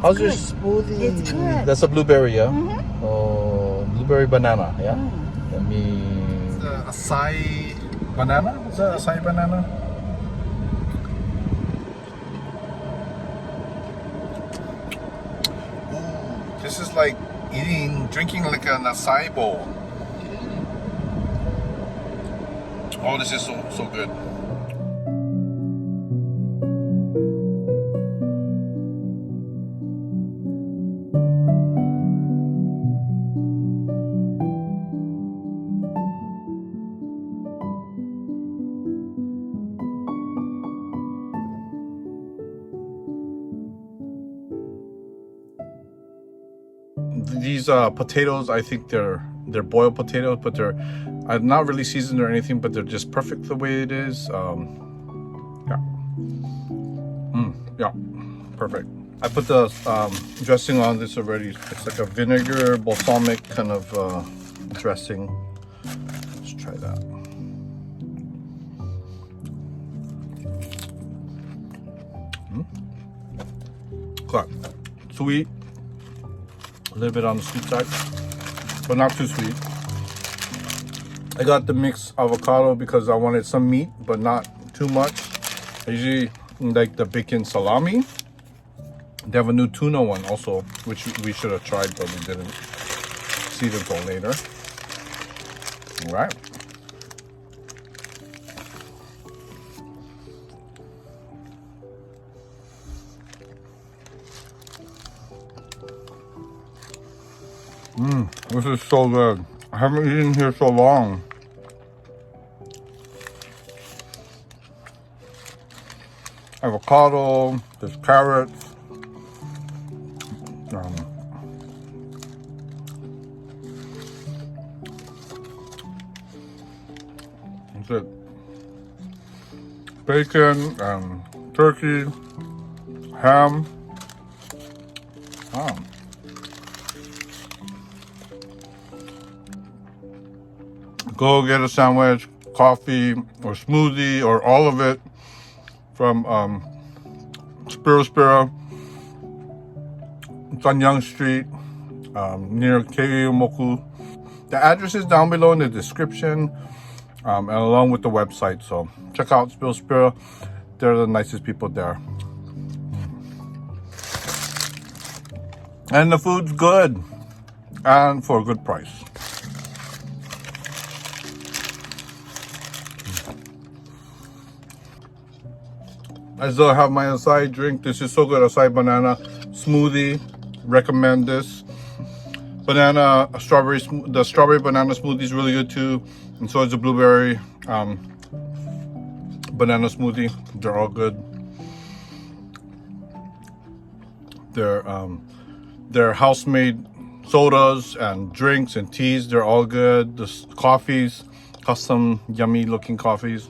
How's your good. smoothie? It's good. That's a blueberry, yeah? Mhm. Oh, blueberry banana, yeah? Mm. Let me... acai banana? Is that acai banana? Ooh, this is like drinking like an acai bowl. Oh, this is so good. These potatoes, I think they're boiled potatoes, but they're not really seasoned or anything, but they're just perfect the way it is. Yeah, yeah, perfect. I put the dressing on this already. It's like a vinegar balsamic kind of dressing. Let's try that. Okay. Sweet, a little bit on the sweet side, but not too sweet. I got the mixed avocado because I wanted some meat, but not too much. I usually like the bacon salami. They have a new tuna one also, which we should have tried, but we didn't see it until later. All right. This is so good. I haven't eaten here so long. Avocado, there's carrots. That's it. Bacon, turkey, ham. Go get a sandwich, coffee, or smoothie, or all of it from Spero. It's on Young Street, near Keiomoku. The address is down below in the description, and along with the website. So check out Spero. They're the nicest people there. And the food's good, and for a good price. I still have my acai drink. This is so good. Acai banana smoothie. Recommend this. Banana strawberry. The strawberry banana smoothie is really good too, and so is the blueberry banana smoothie. They're all good. They're house-made sodas and drinks and teas. They're all good. The coffees, custom yummy looking coffees.